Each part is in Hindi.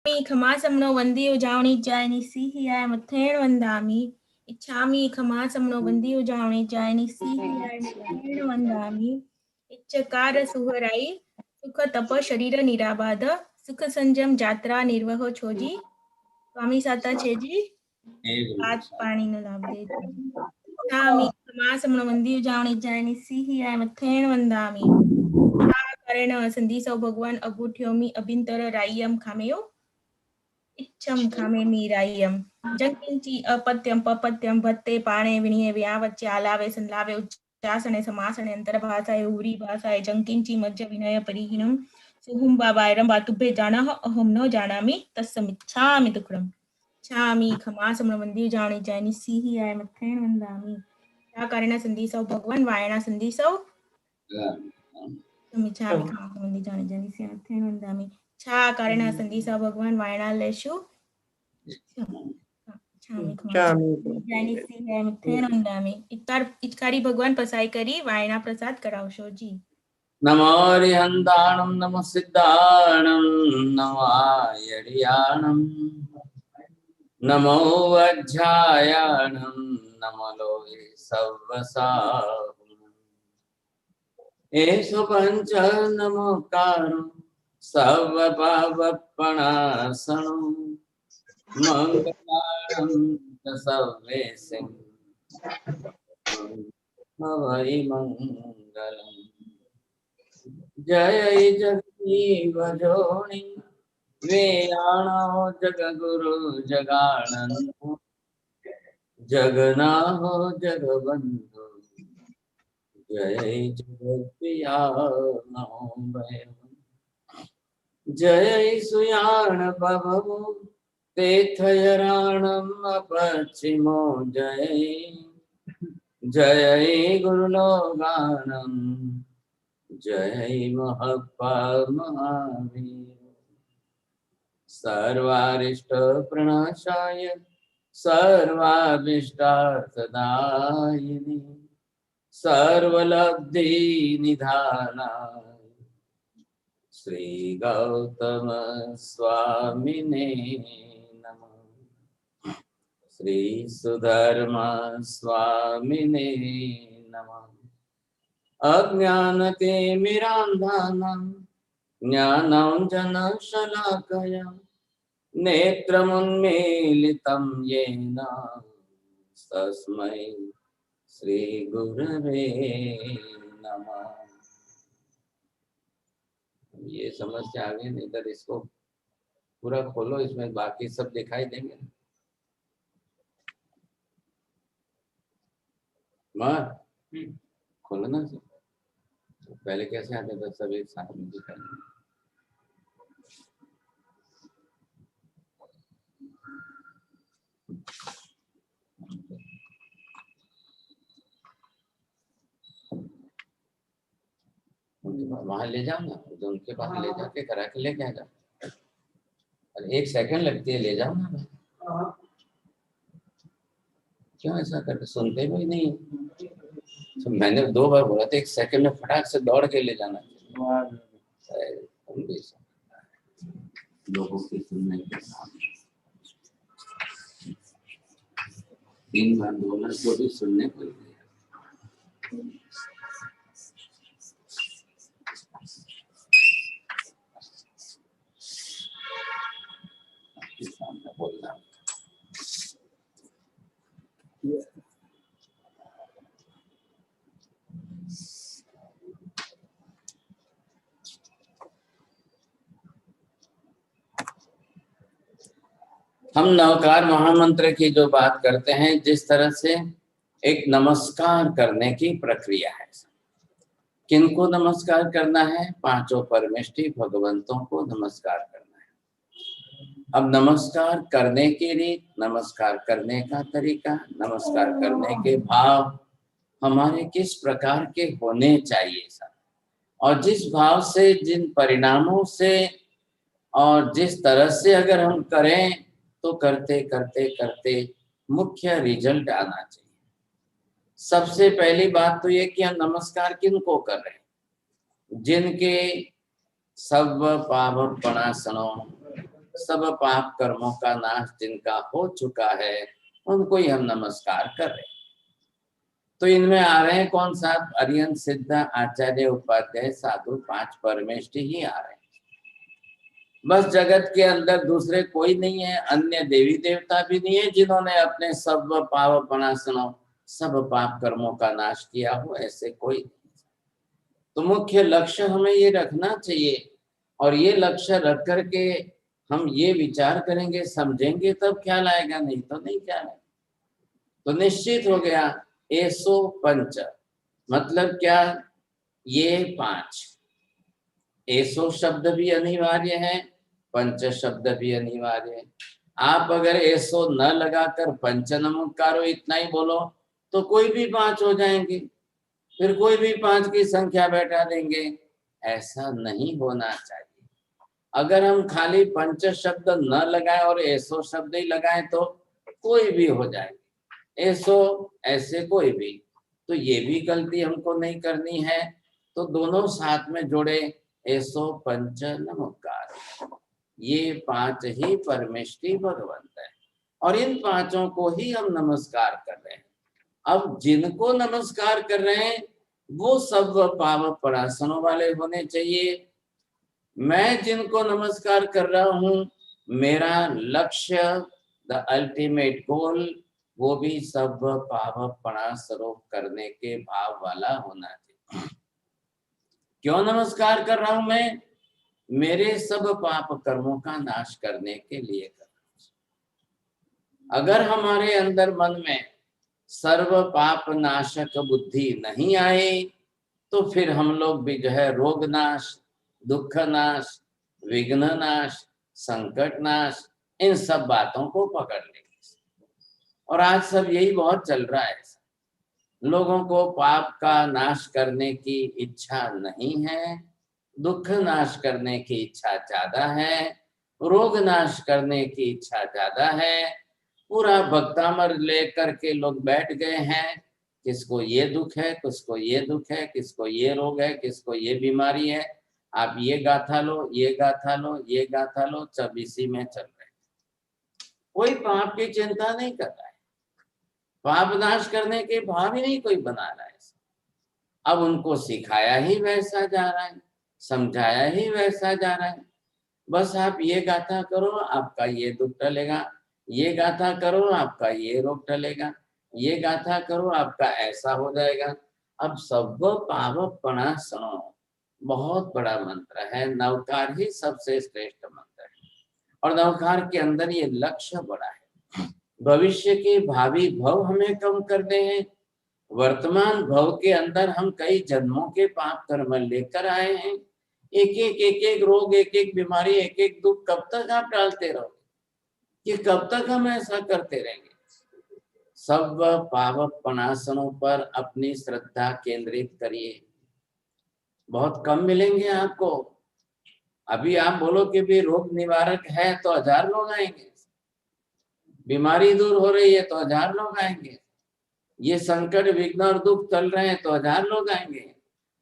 खमासमनो वंदी उजावणी जायनी सिहियाय मथेण वंदामी इच्छामी खमासमनो वंदी उजावणी जायनी सिहियाय मथेण वंदामी इच्छकार सुहराई सुख तप शरीर निराबाध सुख संजम जात्रा निर्वह छोजी स्वामी साता छेजी हाथ पानी नो लाभ दे इच्छामी खमासमनो वंदी उजावणी जायनी सिहियाय मथेण वंदामी करेण संधीसौ भगवान अगुठ्योमी अभिंतर राय्यम खामेयो इच्छम खामे मीरायम जंकिंची अपत्यम पपत्यम भत्ते पाणे विणिये व्यावच्चे आलावे संलावे उच्चासने समासने अंतर भाषाए उरी भाषाए जंकिंची मज्ज विनय परिहीनम सुहुम बाबायरम बातुभे जानाह अहम न जानामि तस्समिच्छामि तुक्रम छामि खमासमन वंदी जाणी जानी सीही आय मथेण वंदामि त्या कारेण संधीसौ भगवान वायना संधीसौ छामि खमासमन वंदी जाणी जानी सीही मथेण वंदामि छा कारण संधीसा भगवान वायना लेशु इचकारी भगवान पसाई करी वायना प्रसाद करावशो जी। नमो हरिहंताणं नमः सिद्धाणं नमो यडियाणं नमो वज्झायाणं नमो लोहे सव्वसाहुं एषु पञ्च नमोकारो सर्वपापपणासनं मंगलानं सर्वेशं भवै मंगलम् जय जगदीव जोनि वेयाणो जगगुरु जगानंदो जगनाहो जगबंधु जय जगत्पिया जय सुयाण पवो तेथयराणम पश्चिमो जय जय गुरुलोगानम जय महत्पाल महावीर सर्वारिष्ट प्रणाशाय सर्वाभिष्टार्थदायिनी सर्वलब्धि निधानाय श्री गौतम स्वामिने नमः श्री सुधर्मा स्वामिने नमः अज्ञानतिमिरान्धानां ज्ञानाञ्जनशलाकया नेत्रमुन्मीलितं येन तस्मै श्रीगुरवे नमः। ये समस्या आ गई, नहीं तो इसको पूरा खोलो, इसमें बाकी सब दिखाई देंगे। माँ खोलना से पहले कैसे आते थे, सब एक साथ में दिखाई। वहां ले जाओ ना, तो उनके पास ले जाके करा के लेके आ जाओ। अरे 1 सेकंड लगती है, ले जाओ ना। क्यों ऐसा करते, सुनते भी नहीं। तो मैंने 2 बार बोला था 1 सेकंड में फटाक से दौड़ के ले जाना। लोगों की सुनने के सामने 3 बार बोला तो भी सुनने को बोलना। हम नवकार महामंत्र की जो बात करते हैं, जिस तरह से एक नमस्कार करने की प्रक्रिया है। किनको नमस्कार करना है? 5 परमेष्टि भगवंतों को नमस्कार करना है। अब नमस्कार करने के लिए, नमस्कार करने का तरीका, नमस्कार करने के भाव हमारे किस प्रकार के होने चाहिए सर, और जिस भाव से, जिन परिणामों से और जिस तरह से अगर हम करें तो करते करते करते मुख्य रिजल्ट आना चाहिए। सबसे पहली बात तो ये कि हम नमस्कार किनको कर रहे हैं? जिनके सर्व पावपणासनों सब पाप कर्मों का नाश जिनका हो चुका है उनको ही हम नमस्कार कर रहे हैं। तो इनमें आ रहे हैं कौन सा? अरिहंत सिद्ध आचार्य उपाध्याय साधु 5 परमेष्टि ही आ रहे हैं। बस जगत के अंदर दूसरे कोई नहीं है, अन्य देवी देवता भी नहीं है जिन्होंने अपने सब पाप पनासनों सब पाप कर्मों का नाश किया हो, ऐसे कोई नहीं। तो मुख्य लक्ष्य हमें ये रखना चाहिए, और ये लक्ष्य रख करके हम ये विचार करेंगे समझेंगे तब ख्याल आएगा, नहीं तो नहीं ख्याल आएगा। तो निश्चित हो गया एसो पंच मतलब क्या? ये 5। एसो शब्द भी अनिवार्य है, पंच शब्द भी अनिवार्य है। आप अगर एसो न लगाकर पंच नमस्कारो इतना ही बोलो तो कोई भी 5 हो जाएंगे, फिर कोई भी 5 की संख्या बैठा देंगे। ऐसा नहीं होना चाहिए। अगर हम खाली पंच शब्द न लगाएं और एसो शब्द ही लगाएं तो कोई भी हो जाएंगे, एसो ऐसे कोई भी। तो ये भी गलती हमको नहीं करनी है। तो दोनों साथ में जोड़े, एसो पंच नमस्कार। ये 5 ही परमेष्टि भगवंत है और इन 5 को ही हम नमस्कार कर रहे हैं। अब जिनको नमस्कार कर रहे हैं वो सब पाप परासनों वाले होने चाहिए। मैं जिनको नमस्कार कर रहा हूं, मेरा लक्ष्य द अल्टीमेट गोल वो भी सब पाप परासनों करने के भाव वाला होना चाहिए। क्यों नमस्कार कर रहा हूं मैं? मेरे सब पाप कर्मों का नाश करने के लिए कर रहा हूं। अगर हमारे अंदर मन में सर्व पाप नाशक बुद्धि नहीं आए तो फिर हम लोग भी जो है रोग नाश, दुख नाश, विघ्न नाश, संकट नाश, इन सब बातों को पकड़ लेंगे। और आज सब यही बहुत चल रहा है। लोगों को पाप का नाश करने की इच्छा नहीं है, दुख नाश करने की इच्छा ज्यादा है, रोग नाश करने की इच्छा ज्यादा है। पूरा भक्तामर लेकर के लोग बैठ गए हैं, किसको ये दुख है, किसको ये दुख है, किसको ये रोग है, किसको ये बीमारी है। आप ये गाथा लो, ये गाथा लो, ये गाथा लो, सब इसी में चल रहे। कोई पाप की चिंता नहीं कर रहा है, पाप नाश करने के भाव ही नहीं कोई बना रहा है। अब उनको सिखाया ही वैसा जा रहा है, समझाया ही वैसा जा रहा है। बस आप ये गाथा करो आपका ये दुख टलेगा, ये गाथा करो आपका ये रोग टलेगा, ये गाथा करो आपका ऐसा हो जाएगा। अब सब पाप पणासनो बहुत बड़ा मंत्र है, नवकार ही सबसे श्रेष्ठ मंत्र है और नवकार के अंदर ये लक्ष्य बड़ा है। भविष्य के भावी भव हमें कम करने हैं। वर्तमान भव के अंदर हम कई जन्मों के पाप कर्म लेकर आए हैं। एक एक रोग, एक एक बीमारी, एक एक दुख कब तक आप टालते रहोगे? कि कब तक हम ऐसा करते रहेंगे? सब पाप पनासनों पर अपनी श्रद्धा केंद्रित करिए, बहुत कम मिलेंगे आपको। अभी आप बोलो कि भी रोग निवारक है तो 1000 लोग आएंगे, बीमारी दूर हो रही है तो 1000 लोग आएंगे, ये संकट विघ्न और दुख चल रहे हैं तो 1000 लोग आएंगे।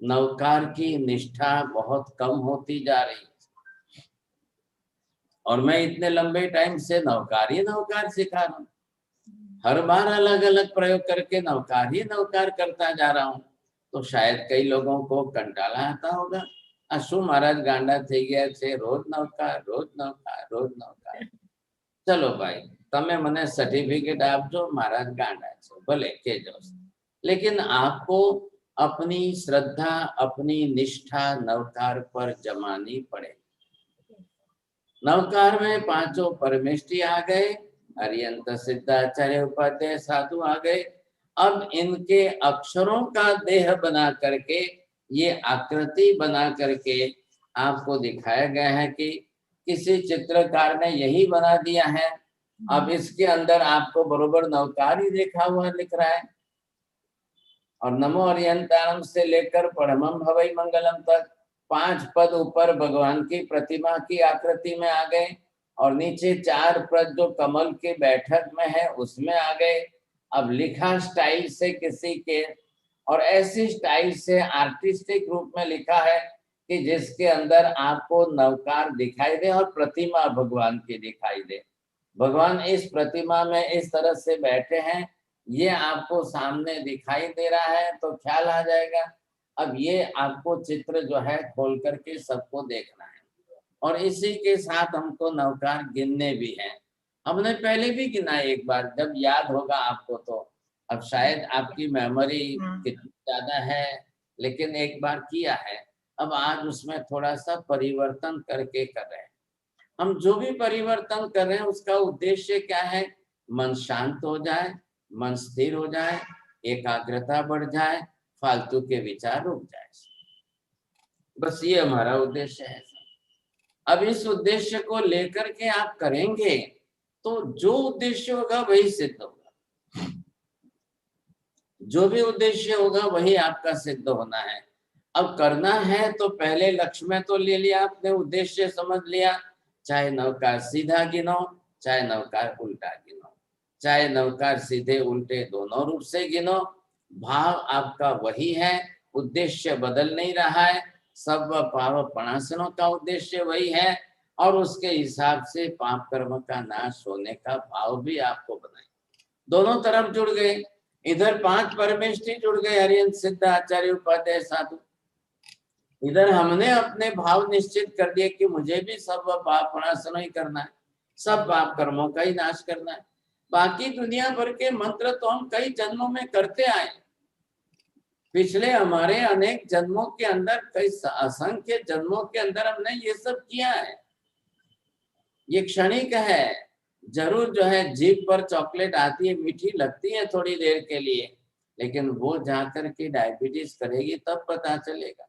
नवकार की निष्ठा बहुत कम होती जा रही है और मैं इतने लंबे टाइम से नवकार सिखा रहा हूँ। हर बार अलग अलग प्रयोग करके नवकार करता जा रहा हूँ। तो शायद कई लोगों को कंटाला आता होगा, अशु महाराज गांडा थी गया छे, रोज नवकार रोज नवकार रोज नवकार। चलो भाई तमे मने सर्टिफिकेट आपजो, महाराज गांडा छे भले कहेजो, लेकिन आपको अपनी श्रद्धा अपनी निष्ठा नवकार पर जमानी पड़े। नवकार में 5 परमेष्टि आ गए, अरिहंत सिद्धाचार्य उपाध्याय साधु आ गए। अब इनके अक्षरों का देह बना करके, ये आकृति बना करके आपको दिखाया गया है कि किसी चित्रकार ने यही बना दिया है। अब इसके अंदर आपको बरोबर नवकार ही देखा हुआ लिख रहा है और नमो अरिहंताणम से लेकर परमं भवै मंगलम तक 5 पद ऊपर भगवान की प्रतिमा की आकृति में आ गए और नीचे 4 पद जो कमल के बैठक में है उसमें आ गए। अब लिखा स्टाइल से किसी के, और ऐसी स्टाइल से आर्टिस्टिक रूप में लिखा है कि जिसके अंदर आपको नवकार दिखाई दे और प्रतिमा भगवान की दिखाई दे। भगवान इस प्रतिमा में इस तरह से बैठे हैं, ये आपको सामने दिखाई दे रहा है तो ख्याल आ जाएगा। अब ये आपको चित्र जो है खोल करके सबको देखना है और इसी के साथ हमको नवकार गिनने भी हैं। हमने पहले भी गिना एक बार, जब याद होगा आपको तो। अब शायद आपकी मेमोरी कितनी ज्यादा है, लेकिन एक बार किया है। अब आज उसमें थोड़ा सा परिवर्तन करके कर रहे हैं। हम जो भी परिवर्तन कर रहे हैं उसका उद्देश्य क्या है? मन शांत हो जाए, मन स्थिर हो जाए, एकाग्रता बढ़ जाए, फालतू के विचार रुक जाए। बस ये हमारा उद्देश्य है। अब इस उद्देश्य को लेकर के आप करेंगे तो जो उद्देश्य होगा वही सिद्ध होगा। जो भी उद्देश्य होगा वही आपका सिद्ध होना है। अब करना है तो पहले लक्ष्य में तो ले लिया आपने, उद्देश्य समझ लिया। चाहे नवकार सीधा गिनो, चाहे नवकार उल्टा गिनो, चाहे नवकार सीधे उल्टे दोनों रूप से गिनो, भाव आपका वही है, उद्देश्य बदल नहीं रहा है। सब पाप प्रणाशनों का उद्देश्य वही है और उसके हिसाब से पाप कर्म का नाश होने का भाव भी आपको बनाए। दोनों तरफ जुड़ गए, इधर 5 परमेष्ठी जुड़ गए, हरिहंस सिद्ध आचार्य उपाध्याय साधु। इधर हमने अपने भाव निश्चित कर दिए कि मुझे भी सब पाप प्रणाशन ही करना है, सब पाप कर्मों का ही नाश करना है। बाकी दुनिया भर के मंत्र तो हम कई जन्मों में करते आए। पिछले हमारे अनेक जन्मों के अंदर, कई असंख्य जन्मों के अंदर हमने ये सब किया है। ये क्षणिक है। जरूर जो है जीभ पर चॉकलेट आती है, मीठी लगती है थोड़ी देर के लिए, लेकिन वो जाकर के डायबिटीज करेगी तब पता चलेगा।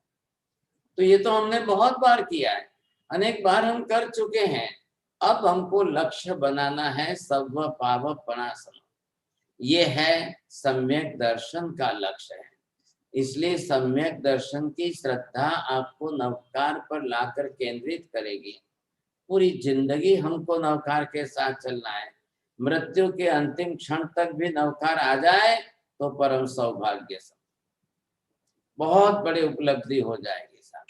तो ये तो हमने बहुत बार किया है, अनेक बार हम कर चुके हैं। अब हमको लक्ष्य बनाना है सर्व पाप प्रणाशन। ये है सम्यक दर्शन का लक्ष्य है। इसलिए सम्यक दर्शन की श्रद्धा आपको नवकार पर लाकर केंद्रित करेगी। पूरी जिंदगी हमको नवकार के साथ चलना है। मृत्यु के अंतिम क्षण तक भी नवकार आ जाए तो परम सौभाग्य, बहुत बड़ी उपलब्धि हो जाएगी साहब।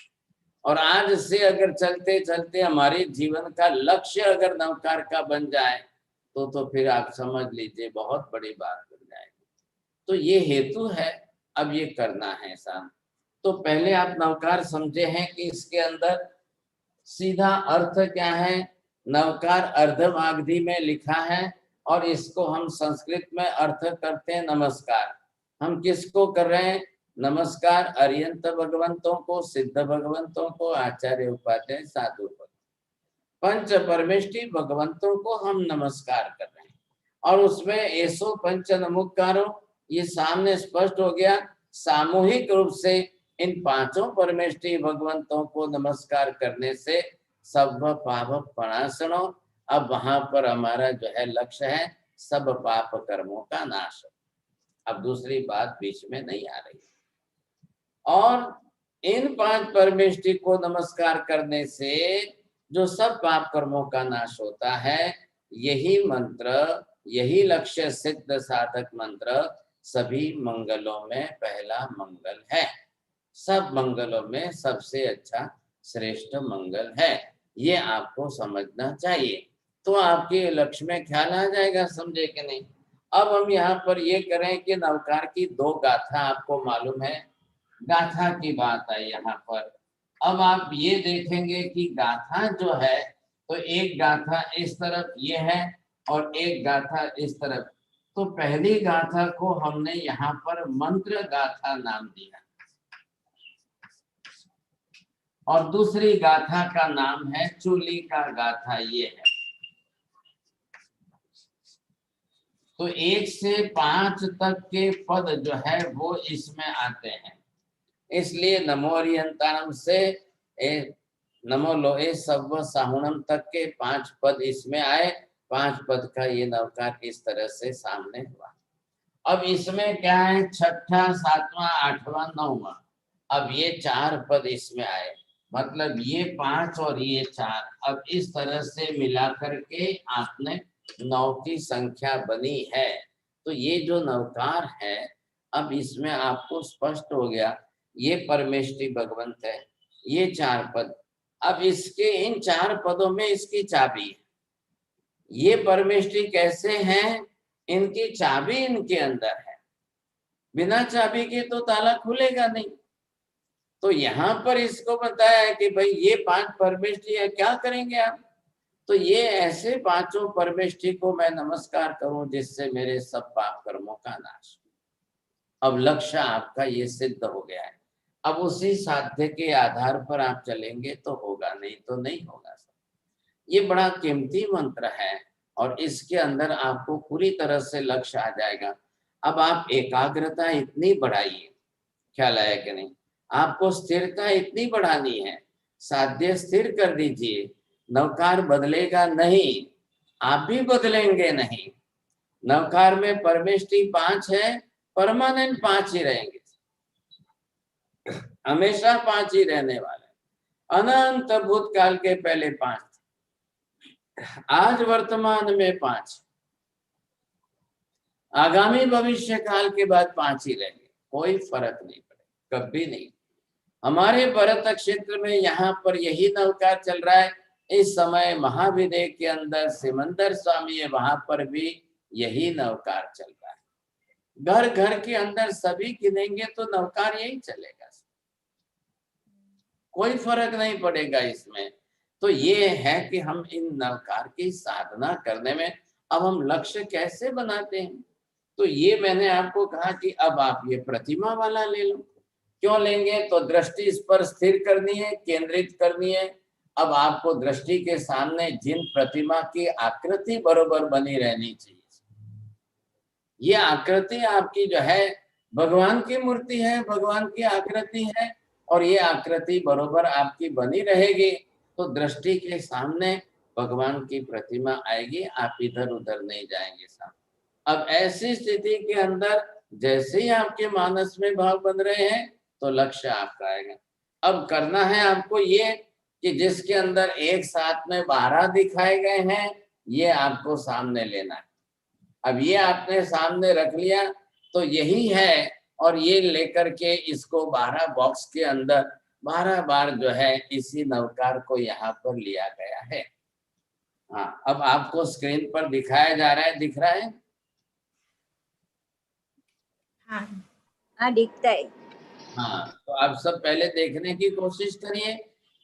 और आज से अगर चलते चलते हमारे जीवन का लक्ष्य अगर नवकार का बन जाए तो फिर आप समझ लीजिए बहुत बड़ी बात बन जाएगी। तो ये हेतु है, अब ये करना है साहब। तो पहले आप नवकार समझे हैं कि इसके अंदर सीधा अर्थ क्या है। नवकार अर्धमागधी में लिखा है और इसको हम संस्कृत में अर्थ करते हैं नमस्कार। हम किसको कर रहे हैं? नमस्कार अरियंत भगवंतों को, सिद्ध भगवंतों को, आचार्य उपाध्याय साधु को, पंच परमेष्ठी भगवंतों को हम नमस्कार कर रहे हैं। और उसमें ऐसो पंच नमस्कारों, ये सामने स्पष्ट हो गया। सामूहिक रूप से इन 5 परमेष्ठी भगवंतों को नमस्कार करने से सब पाप प्रणाशनो। अब वहां पर हमारा जो है लक्ष्य है सब पाप कर्मों का नाश। अब दूसरी बात बीच में नहीं आ रही। और इन 5 परमेष्ठी को नमस्कार करने से जो सब पाप कर्मों का नाश होता है, यही मंत्र, यही लक्ष्य सिद्ध साधक मंत्र सभी मंगलों में पहला मंगल है। सब मंगलों में सबसे अच्छा श्रेष्ठ मंगल है। ये आपको समझना चाहिए, तो आपके लक्ष्य में ख्याल आ जाएगा। समझे कि नहीं? अब हम यहाँ पर ये करें कि नवकार की 2 गाथा आपको मालूम है। गाथा की बात है यहाँ पर। अब आप ये देखेंगे कि गाथा जो है, तो एक गाथा इस तरफ ये है और एक गाथा इस तरफ। तो पहली गाथा को हमने यहाँ पर मंत्र गाथा नाम दिया और दूसरी गाथा का नाम है चूली का गाथा। ये है। तो 1 से 5 तक के पद जो है वो इसमें आते हैं। इसलिए नमो अरिहंताणम से नमो लोहे सव्व साहुणम तक के 5 पद इसमें आए। 5 पद का ये नवकार इस तरह से सामने हुआ। अब इसमें क्या है? छठा, सातवां, आठवां, 9वां। अब ये 4 पद इसमें आए, मतलब ये 5 और ये 4। अब इस तरह से मिला करके आपने 9 की संख्या बनी है। तो ये जो नवकार है, अब इसमें आपको स्पष्ट हो गया, ये परमेष्ठी भगवंत है, ये 4 पद। अब इसके इन 4 पदों में इसकी चाबी है। ये परमेष्टि कैसे हैं, इनकी चाबी इनके अंदर है, बिना चाबी के तो ताला खुलेगा नहीं। तो यहाँ पर इसको बताया है कि भाई ये 5 परमेष्टि है, क्या करेंगे आप? तो ये ऐसे 5 परमेष्टि को मैं नमस्कार करूं जिससे मेरे सब पाप कर्मों का नाश हो। अब लक्ष्य आपका ये सिद्ध हो गया है। अब उसी साध्य के आधार पर आप चलेंगे तो होगा, नहीं तो नहीं होगा। ये बड़ा कीमती मंत्र है और इसके अंदर आपको पूरी तरह से लक्ष्य आ जाएगा। अब आप एकाग्रता इतनी बढ़ाइए, ख्याल आया कि नहीं? आपको स्थिरता इतनी बढ़ानी है, साध्य स्थिर कर दीजिए। नवकार बदलेगा नहीं, आप भी बदलेंगे नहीं। नवकार में परमेष्टि 5 है, परमानेंट 5 ही रहेंगे, हमेशा 5 ही रहने वाले। अनंत भूतकाल के पहले 5, आज वर्तमान में 5, आगामी भविष्य काल के बाद 5 ही रहेंगे, कोई फर्क नहीं पड़ेगा, कभी नहीं। हमारे भरत क्षेत्र में यहाँ पर यही नवकार चल रहा है। इस समय महाविदेह के अंदर सिमंदर स्वामी है, वहां पर भी यही नवकार चल रहा है। घर घर के अंदर सभी गिनेंगे तो नवकार यही चलेगा, कोई फर्क नहीं पड़ेगा इसमें। तो ये है कि हम इन नवकार की साधना करने में अब हम लक्ष्य कैसे बनाते हैं। तो ये मैंने आपको कहा कि अब आप ये प्रतिमा वाला ले लो। क्यों लेंगे? तो दृष्टि इस पर स्थिर करनी है, केंद्रित करनी है। अब आपको दृष्टि के सामने जिन प्रतिमा की आकृति बरोबर बनी रहनी चाहिए, ये आकृति आपकी जो है भगवान की मूर्ति है, भगवान की आकृति है, और ये आकृति बरोबर आपकी बनी रहेगी तो दृष्टि के सामने भगवान की प्रतिमा आएगी, आप इधर उधर नहीं जाएंगे सामने। अब ऐसी स्थिति के अंदर जैसे ही आपके मानस में भाव बन रहे हैं तो लक्ष्य आपका आएगा। अब करना है आपको ये कि जिसके अंदर एक साथ में 12 दिखाए गए हैं, ये आपको सामने लेना है। अब ये आपने सामने रख लिया तो यही है, और ये लेकर के इसको 12 बॉक्स के अंदर 12 बार जो है इसी नवकार को यहाँ पर लिया गया है। हाँ, अब आपको स्क्रीन पर दिखाया जा रहा है, दिख रहा है? हाँ दिखता है। हाँ, तो आप सब पहले देखने की कोशिश करिए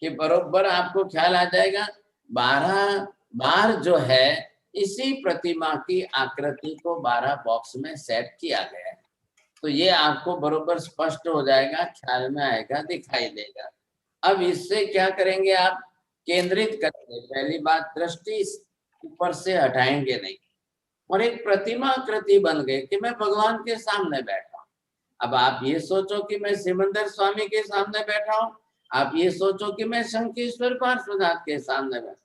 कि बरोबर आपको ख्याल आ जाएगा। 12 बार जो है इसी प्रतिमा की आकृति को 12 बॉक्स में सेट किया गया है। तो ये आपको बरोबर स्पष्ट हो जाएगा, ख्याल में आएगा, दिखाई देगा। अब इससे क्या करेंगे आप? केंद्रित करेंगे। पहली बात, दृष्टि ऊपर से हटाएंगे नहीं, और एक प्रतिमा आकृति बन गई कि मैं भगवान के सामने बैठा हूं। अब आप ये सोचो कि मैं सिमंदर स्वामी के सामने बैठा हूं, आप ये सोचो कि मैं शंखेश्वर पार्श्वनाथ के सामने बैठा,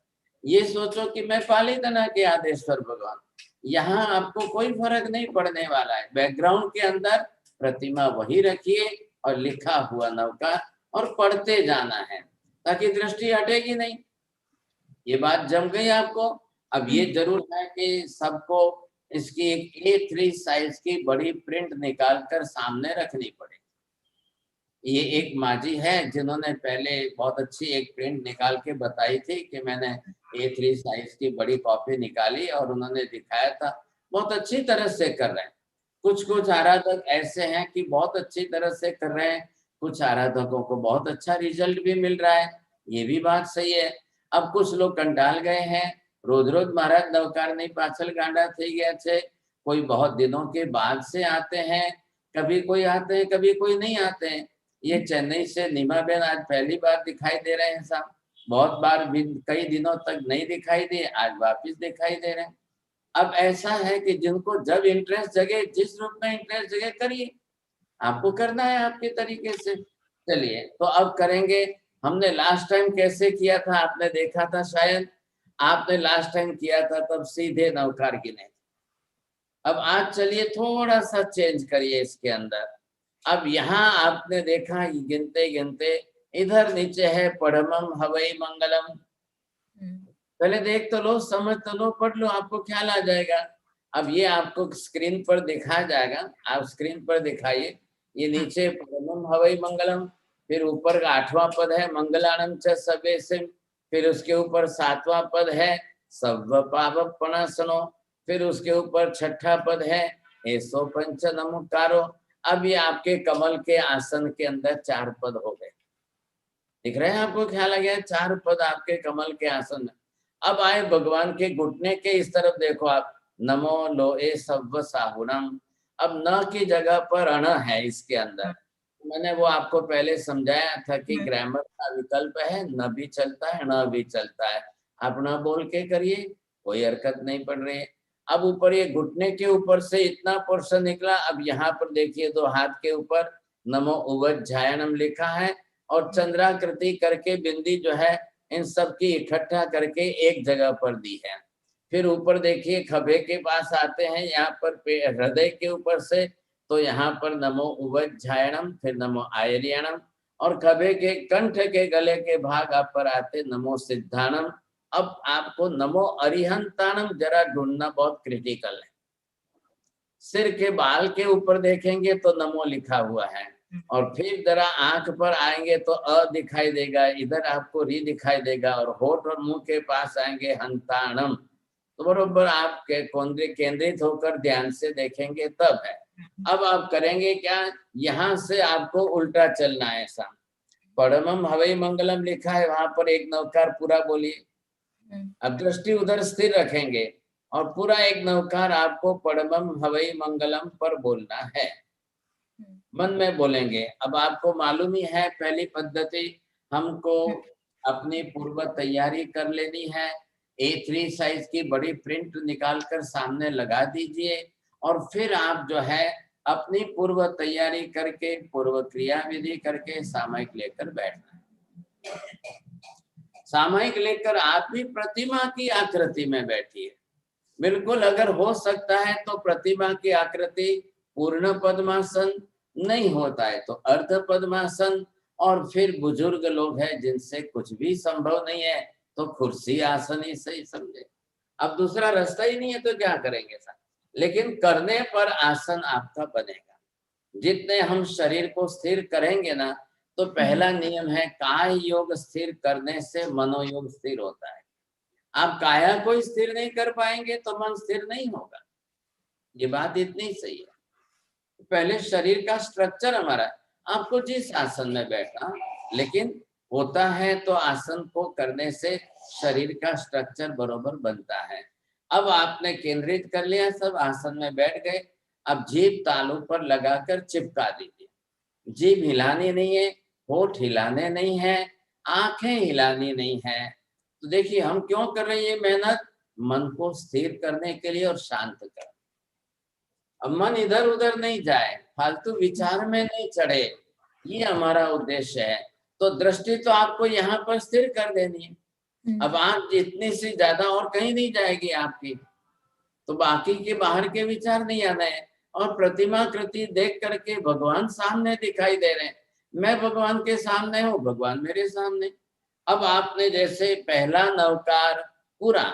ये सोचो कि मैं पालीतना के आदेश्वर भगवान। यहाँ आपको कोई फर्क नहीं पड़ने वाला है। बैकग्राउंड के अंदर प्रतिमा वही रखिए और लिखा हुआ नवकार, और पढ़ते जाना है ताकि दृष्टि हटेगी नहीं। ये बात जम गई आपको? अब ये जरूर है कि सबको इसकी एक A3 साइज की बड़ी प्रिंट निकाल कर सामने रखनी पड़ेगी। ये एक माजी है जिन्होंने पहले बहुत अच्छी एक प्रिंट निकाल के बताई थी कि मैंने A3 साइज की बड़ी कॉपी निकाली और उन्होंने दिखाया था। बहुत अच्छी तरह से कर रहे हैं। कुछ आराधक ऐसे हैं कि बहुत अच्छी तरह से कर रहे हैं, कुछ आराधकों को बहुत अच्छा रिजल्ट भी मिल रहा है, ये भी बात सही है। अब कुछ लोग कंटाल गए हैं, रोज रोज महाराज नवकार नहीं पाछल गांडा थई गया छे। कोई बहुत दिनों के बाद से आते हैं, कभी कोई आते हैं कभी कोई नहीं आते हैं। ये चेन्नई से नीमा बेन आज पहली बार दिखाई दे रहे हैं साहब, बहुत बार कई दिनों तक नहीं दिखाई दिए, आज वापिस दिखाई दे रहे हैं। अब ऐसा है कि जिनको जब इंटरेस्ट जगे, जिस रूप में इंटरेस्ट जगे करिए, आपको करना है आपके तरीके से। चलिए तो अब करेंगे। हमने लास्ट टाइम कैसे किया था आपने देखा था, शायद आपने लास्ट टाइम किया था तब सीधे नवकार गिने। अब आज चलिए थोड़ा सा चेंज करिए इसके अंदर। अब यहाँ आपने देखा गिनते गिनते इधर नीचे है पढ़मम हवई मंगलम। पहले देख तो लो, समझ तो लो, पढ़ लो, आपको ख्याल आ जाएगा। अब ये आपको स्क्रीन पर दिखाया जाएगा, आप स्क्रीन पर दिखाइए। ये नीचे परमम हवई मंगलम, फिर ऊपर का 8वां पद है मंगलाणम च सवेसिम, फिर उसके ऊपर 7वां पद है सव्व पावपणासनो, फिर उसके ऊपर 6ठा पद है एसो पंच नमकारो। अब ये आपके कमल के आसन के अंदर 4 पद हो गए। दिख रहे हैं आपको, ख्याल आ गया? 4 पद आपके कमल के आसन में। अब आए भगवान के घुटने के इस तरफ, देखो आप, नमो लोए सव्व साहुणम। अब न की जगह पर अण है इसके अंदर। मैंने वो आपको पहले समझाया था कि ग्रामर का विकल्प है, न भी चलता है न भी चलता है। आप न बोल के करिए, कोई हरकत नहीं पड़ रही है। अब ऊपर ये घुटने के ऊपर से इतना पोर्शन निकला। अब यहाँ पर देखिए 2 हाथ के ऊपर नमो उवज्जायनम लिखा है और चंद्राकृति करके बिंदी जो है इन सब की इकट्ठा करके एक जगह पर दी है। फिर ऊपर देखिए खभे के पास आते हैं, यहाँ पर हृदय के ऊपर से, तो यहाँ पर नमो उवज्जायनम, फिर नमो आयर्यणम, और खभे के कंठ के गले के भाग आप पर आते नमो सिद्धानम। अब आपको नमो अरिहंतानम जरा ढूंढना बहुत क्रिटिकल है। सिर के बाल के ऊपर देखेंगे तो नमो लिखा हुआ है, और फिर जरा आंख पर आएंगे तो अ दिखाई देगा, इधर आपको री दिखाई देगा, और होठ और मुंह के पास आएंगे हंताणम। तो बरोबर आप केंद्रित होकर ध्यान से देखेंगे तब है। अब आप करेंगे क्या, यहाँ से आपको उल्टा चलना है। ऐसा परमम हवई मंगलम लिखा है, वहां पर एक नवकार पूरा बोलिए। अब दृष्टि उधर स्थिर रखेंगे और पूरा एक नवकार आपको परमम हवई मंगलम पर बोलना है, मन में बोलेंगे। अब आपको मालूम ही है पहली पद्धति, हमको अपनी पूर्व तैयारी कर लेनी है। A3 साइज की बड़ी प्रिंट निकाल कर सामने लगा दीजिए, और फिर आप जो है अपनी पूर्व तैयारी करके, पूर्व क्रिया विधि करके सामयिक लेकर बैठना। सामयिक लेकर आप भी प्रतिमा की आकृति में बैठिए। बिल्कुल, अगर हो सकता है तो प्रतिमा की आकृति पूर्ण पद्मासन, नहीं होता है तो अर्ध पद्मासन, और फिर बुजुर्ग लोग हैं जिनसे कुछ भी संभव नहीं है तो कुर्सी आसन ही सही समझे। अब दूसरा रास्ता ही नहीं है तो क्या करेंगे सर, लेकिन करने पर आसन आपका बनेगा। जितने हम शरीर को स्थिर करेंगे ना, तो पहला नियम है काय योग स्थिर करने से मनोयोग स्थिर होता है। आप काया को स्थिर नहीं कर पाएंगे तो मन स्थिर नहीं होगा। ये बात इतनी सही है। पहले शरीर का स्ट्रक्चर हमारा, आपको जिस आसन में बैठना, लेकिन होता है तो आसन को करने से शरीर का स्ट्रक्चर बरोबर बनता है। अब आपने केंद्रित कर लिया, सब आसन में बैठ गए। अब जीभ तालू पर लगाकर चिपका दीजिए। जीभ हिलानी नहीं है, होठ हिलाने नहीं है, आंखें हिलानी नहीं है। तो देखिए हम क्यों कर रहे हैं ये मेहनत, मन को स्थिर करने के लिए और शांत करने। अब मन इधर उधर नहीं जाए, फालतू विचार में नहीं चढ़े, ये हमारा उद्देश्य है। तो दृष्टि तो आपको यहाँ पर स्थिर कर देनी है। अब आंख जितनी सी ज्यादा और कहीं नहीं जाएगी आपकी, तो बाकी के बाहर के विचार नहीं आना है। और प्रतिमा कृति देख करके भगवान सामने दिखाई दे रहे हैं, मैं भगवान के सामने हूँ, भगवान मेरे सामने। अब आपने जैसे पहला नवकार पूरा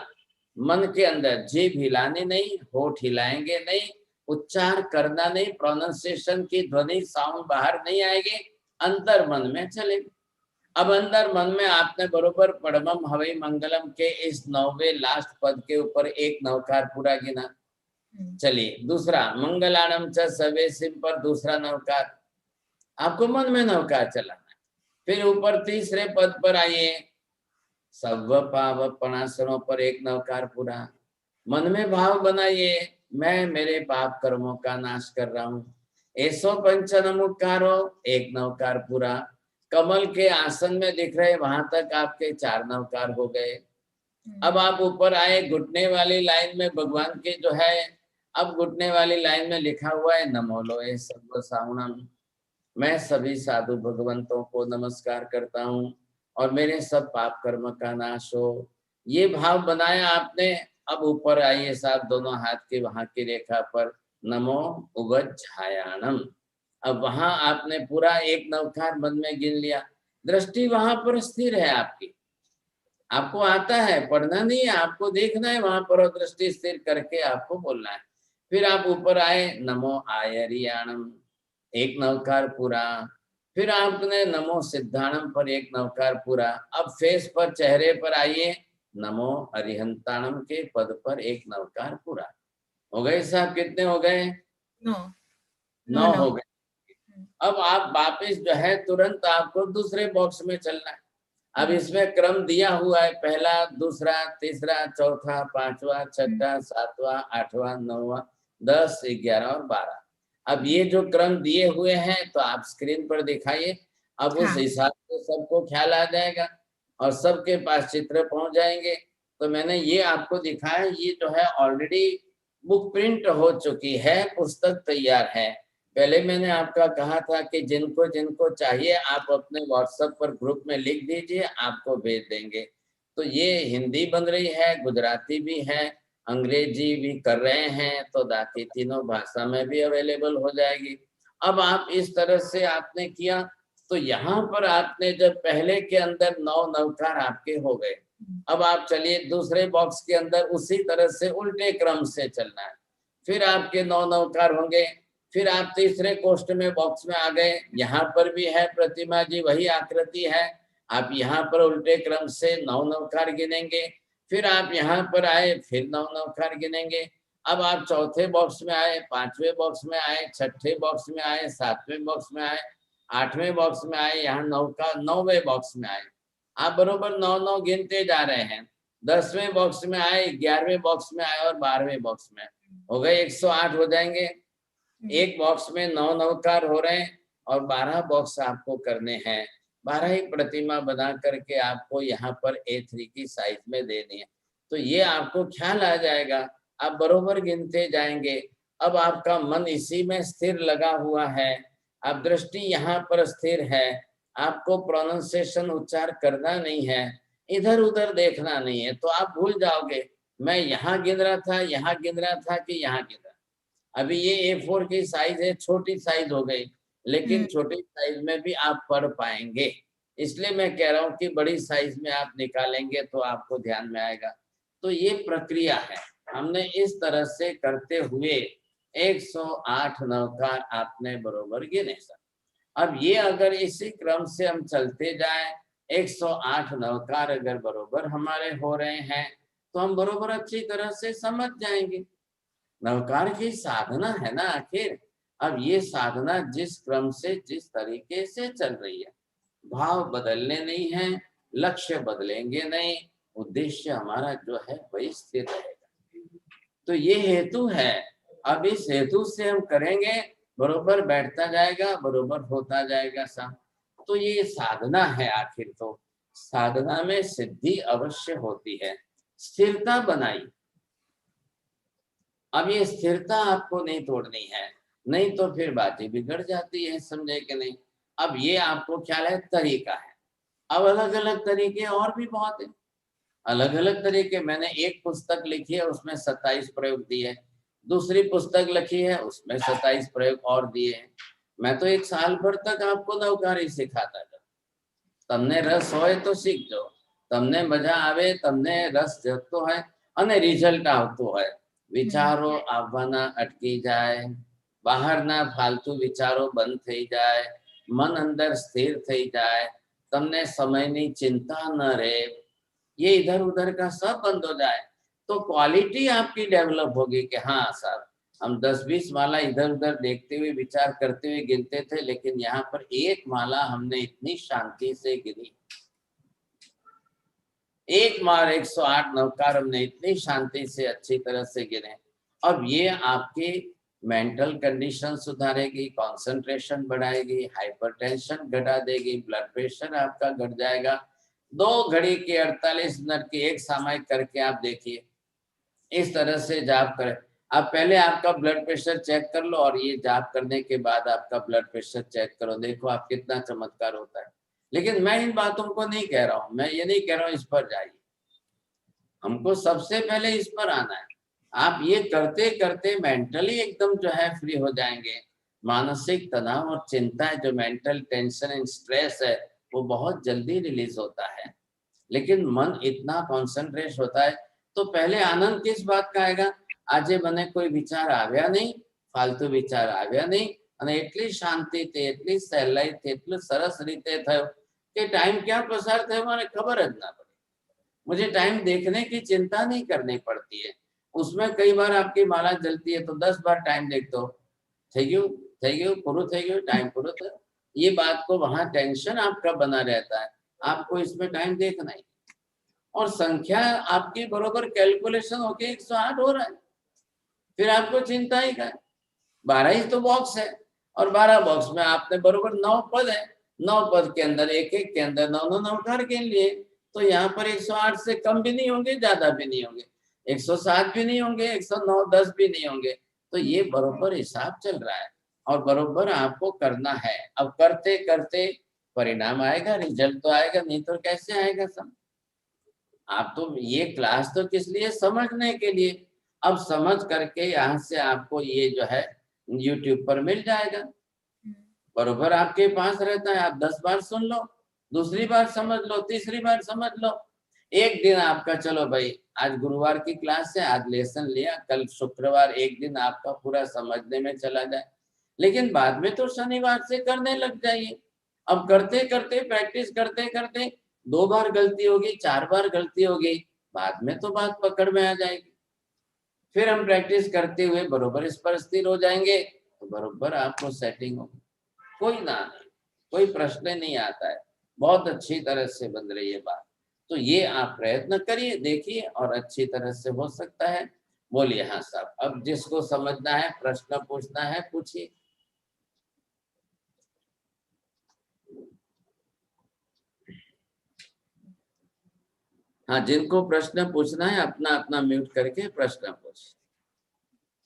मन के अंदर, जीभ हिलानी नहीं, होठ हिलाएंगे नहीं, उच्चार करना नहीं, प्रोनाउंसिएशन की ध्वनि साउंड बाहर नहीं आएगी, अंतर मन में चलेगी। अब अंदर मन में आपने बरोबर परमम हवई मंगलम के इस 9वें लास्ट पद के ऊपर एक नवकार पूरा गिना। चलिए दूसरा मंगलाणम च सवेसिम पर दूसरा नवकार, आपको मन में नवकार चलाना। फिर ऊपर तीसरे पद पर आइए, सव्व पावपणासनों पर एक नवकार पूरा। मन में भाव बनाइए, मैं मेरे पाप कर्मों का नाश कर रहा हूँ। ऐसो पंच नमुकारो, एक नवकार पूरा। कमल के आसन में दिख रहे वहां तक आपके 4 नवकार हो गए। अब आप ऊपर आए, घुटने वाली लाइन में भगवान के जो है, अब घुटने वाली लाइन में लिखा हुआ है नमो लोए सव्व साहुणम, मैं सभी साधु भगवंतों को नमस्कार करता हूँ और मेरे सब पाप कर्म का नाश हो। ये भाव बनाया आपने। अब ऊपर आइए साहब, दोनों हाथ के वहां की रेखा पर नमो उवज्जायनम। अब वहां आपने पूरा एक नवकार मन में गिन लिया। दृष्टि वहां पर स्थिर है आपकी, आपको आता है, पढ़ना नहीं है, आपको देखना है वहां पर, और दृष्टि स्थिर करके आपको बोलना है। फिर आप ऊपर आए, नमो आयर्याणम, एक नवकार पूरा। फिर आपने नमो सिद्धाणम पर एक नवकार पूरा। अब फेस पर, चेहरे पर आइए, नमो अरिहंताणम के पद पर एक नवकार पूरा। हो गए साहब? कितने हो गए? 9 9 9 हो गए। अब आप वापस जो है तुरंत आपको दूसरे बॉक्स में चलना है। अब इसमें क्रम दिया हुआ है, पहला, दूसरा, तीसरा, चौथा, पांचवा, छठा, सातवां, आठवां, नौवां, 10, 11 और 12। अब ये जो क्रम दिए हुए हैं तो आप स्क्रीन पर दिखाइए। अब उस हाँ। हिसाब से सबको ख्याल आ जाएगा और सबके पास चित्र पहुंच जाएंगे। तो मैंने ये आपको दिखाया, ये जो है ऑलरेडी बुक प्रिंट हो चुकी है, पुस्तक तैयार है। पहले मैंने आपका कहा था कि जिनको जिनको चाहिए आप अपने व्हाट्सएप पर ग्रुप में लिख दीजिए, आपको भेज देंगे। तो ये हिंदी बन रही है, गुजराती भी है, अंग्रेजी भी कर रहे हैं, तो बाकी तीनों भाषा में भी अवेलेबल हो जाएगी। अब आप इस तरह से आपने किया तो यहाँ पर आपने जब पहले के अंदर 9 नवकार आपके हो गए। अब आप चलिए दूसरे बॉक्स के अंदर उसी तरह से उल्टे क्रम से चलना है। फिर आपके 9 नवकार होंगे। फिर आप तीसरे कोष्ठ में बॉक्स में आ गए, यहाँ पर भी है प्रतिमा जी, वही आकृति है। आप यहाँ पर उल्टे क्रम से 9 नवकार गिनेंगे। फिर आप यहाँ पर आए, फिर 9 नवकार गिनेंगे। अब आप चौथे बॉक्स में आए, पांचवें बॉक्स में आए, छठे बॉक्स में आए, सातवें बॉक्स में आए, आठवें बॉक्स में आए, यहाँ 9वें बॉक्स में आए। आप बरोबर 9 गिनते जा रहे हैं। 10वें बॉक्स में आए, 11वें बॉक्स में आए और 12वें बॉक्स में हो गए। 108 हो जाएंगे। एक बॉक्स में 9 नवकार हो रहे हैं और 12 बॉक्स आपको करने हैं। 12 ही प्रतिमा बना करके आपको यहाँ पर A3 की साइज में देनी है। तो ये आपको ख्याल आ जाएगा, आप बरोबर गिनते जाएंगे। अब आपका मन इसी में स्थिर लगा हुआ है, अब दृष्टि यहाँ पर स्थिर है, आपको प्रोनाउंसिएशन उच्चार करना नहीं है, इधर उधर देखना नहीं है, तो आप भूल जाओगे मैं यहाँ गिन रहा था, यहाँ गिन रहा था कि यहाँ गिन रहा। अभी ये A4 की साइज है, छोटी साइज हो गई, लेकिन छोटी साइज में भी आप पढ़ पाएंगे। इसलिए मैं कह रहा हूँ कि बड़ी साइज में आप निकालेंगे तो आपको ध्यान में आएगा। तो ये प्रक्रिया है, हमने इस तरह से करते हुए 108 नवकार आपने बरोबर गिने सर। अब ये अगर इसी क्रम से हम चलते जाएं, 108 नवकार अगर बरोबर हमारे हो रहे हैं तो हम बरोबर अच्छी तरह से समझ जाएंगे। नवकार की साधना है ना आखिर। अब ये साधना जिस क्रम से, जिस तरीके से चल रही है, भाव बदलने नहीं है, लक्ष्य बदलेंगे नहीं, उद्देश्य हमारा जो है वही स्थिर रहेगा। तो ये हेतु है। अब इस हेतु से हम करेंगे, बरोबर बैठता जाएगा, बरोबर होता जाएगा सब। तो ये साधना है आखिर। तो साधना में सिद्धि अवश्य होती है। स्थिरता बनाई। अब ये स्थिरता आपको नहीं तोड़नी है, नहीं तो फिर बातें बिगड़ जाती है, समझे कि नहीं। अब ये आपको ख्याल है, तरीका है। अब अलग अलग तरीके और भी बहुत है, अलग अलग तरीके। मैंने एक पुस्तक लिखी है, उसमें 27 प्रयोग दिए, दूसरी पुस्तक लिखी है उसमें 27 प्रयोग और दिए हैं। मैं तो 1 साल भर तक आपको नवकारी सिखाता था। તમને રસ હોય તો શીખજો, તમને મજા આવે, તમને રસ જતો હોય અને રિઝલ્ટ આવતું હોય, વિચારો આવવાના અટકી જાય, બહારના ફાલતુ વિચારો બંધ થઈ જાય, મન અંદર સ્થિર થઈ જાય, તમને સમયની चिंता न रहे, ये इधर उधर का सब बंद हो जाए, तो क्वालिटी आपकी डेवलप होगी कि हाँ साहब, हम 10-20 माला इधर उधर देखते हुए, विचार करते हुए गिनते थे, लेकिन यहाँ पर एक माला हमने इतनी शांति से गिनी, एक मार 108 नवकार हमने इतनी शांति से अच्छी तरह से गिने। अब ये आपकी मेंटल कंडीशन सुधारेगी, कंसंट्रेशन बढ़ाएगी, हाइपरटेंशन घटा देगी, ब्लड प्रेशर आपका घट जाएगा। 2 घड़ी के 48 मिनट की एक सामयिक करके आप देखिए, इस तरह से जाप करें। आप पहले आपका ब्लड प्रेशर चेक कर लो और ये जाप करने के बाद आपका ब्लड प्रेशर चेक करो, देखो आप कितना चमत्कार होता है। लेकिन मैं इन बातों को नहीं कह रहा हूं, मैं ये नहीं कह रहा हूं इस पर जाइए, हमको सबसे पहले इस पर आना है। आप ये करते करते मेंटली एकदम जो है फ्री हो जाएंगे। मानसिक तनाव और चिंता, जो मेंटल टेंशन एंड स्ट्रेस है, वो बहुत जल्दी रिलीज होता है। लेकिन मन इतना कॉन्सेंट्रेट होता है, तो पहले आनंद किस बात का आएगा, आजे मने कोई विचार आव्या नहीं, फालतू विचार आव्या नहीं, અને એટલી શાંતિથી એટલી સહેલાઈથી એટલું સરસ રીતે થયો कि टाइम क्या पसार થયો મને ખબર જ ના પડી। मुझे टाइम देखने की चिंता नहीं करनी पड़ती है। उसमें कई बार आपकी माला जलती है तो 10 बार टाइम देख दो, થઈ ગયું પૂરું થઈ ગયું, टाइम पूरा થયો। ये बात को वहां टेंशन आपका बना रहता है, आपको इसमें टाइम देखना ही। और संख्या आपकी बरोबर कैलकुलेशन होके 108 हो रहा है, फिर आपको चिंता ही क्या। 12 ही तो बॉक्स है और 12 बॉक्स में आपने बरोबर 9 पद है, 9 पद के अंदर एक एक के अंदर 9 नवकार गिन लिए, तो यहाँ पर 108 से कम भी नहीं होंगे, ज्यादा भी नहीं होंगे, 107 भी नहीं होंगे, 109 10 भी नहीं होंगे। तो ये बरोबर हिसाब चल रहा है और बरोबर आपको करना है। अब करते करते परिणाम आएगा, रिजल्ट तो आएगा, नहीं तो कैसे आएगा सब। आप तो ये क्लास तो किस लिए, समझने के लिए। अब समझ करके यहाँ से आपको ये जो है YouTube पर मिल जाएगा, बरोबर आपके पास रहता है। आप 10 बार सुन लो, दूसरी बार समझ लो, तीसरी बार समझ लो। एक दिन आपका, चलो भाई आज गुरुवार की क्लास है, आज लेसन लिया, कल शुक्रवार एक दिन आपका पूरा समझने में चला जाए, लेकिन बाद में तो शनिवार से करने लग जाइए। अब करते करते प्रैक्टिस करते करते 2 बार गलती होगी, 4 बार गलती होगी, बाद में तो बात पकड़ में आ जाएगी। फिर हम प्रैक्टिस करते हुए बरोबर इस पर स्थिर हो जाएंगे, तो बरोबर आपको सेटिंग होगी। कोई ना, कोई प्रश्न नहीं आता है, बहुत अच्छी तरह से बन रही है बात। तो ये आप प्रयत्न करिए, देखिए और अच्छी तरह से हो सकता है। बोलिए हाँ साहब, अब जिसको समझना है, प्रश्न पूछना है, पूछिए। हाँ, जिनको प्रश्न पूछना है अपना अपना म्यूट करके प्रश्न पूछ।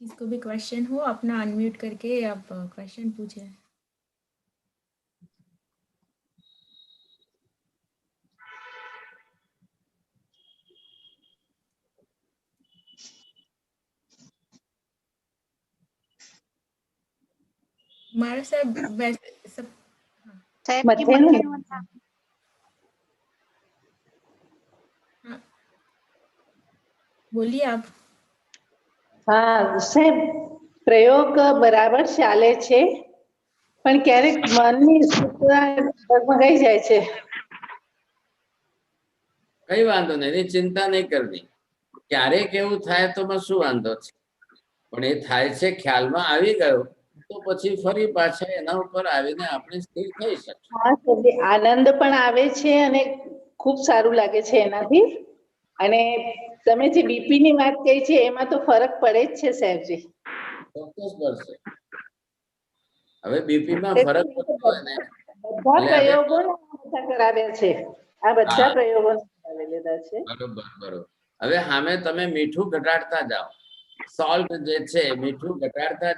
जिसको भी क्वेश्चन हो अपना अनम्यूट करके आप क्वेश्चन पूछे। हमारा सब वैसे सब हाँ, बोलिए आप। हाँ साहेब, प्रयोग बराबर चाले છે પણ ક્યારેક મનની સ્થિરતા ડગમગાઈ જાય છે। કઈ વાંધો નહીં, એની ચિંતા નહીં કરવી। ક્યારેક એવું થાય તો માં શું વાંધો છે, પણ એ થાય છે ખ્યાલમાં આવી ગયો તો પછી ફરી પાછા એના ઉપર આવીને આપણે સ્થિર થઈ શકશું। હા સાહેબ, આનંદ પણ આવે છે અને ખૂબ સારું લાગે છે એનાથી। અને તમે જે બીપી ની વાત કહી છે એમાં તો ફરક પડે જ છે સાહેબજી। ચોક્કસ પડશે। હવે બીપી માં ફરક પડતો હોય ને, બધા પ્રયોગો બધા કરાવ્યા છે, આ બધા પ્રયોગો કરાવી લીધા છે। બરોબર બરોબર। હવે સામે તમે મીઠું ઘટાડતા જાઓ, સોલ્ટ જે છે મીઠું ઘટાડતા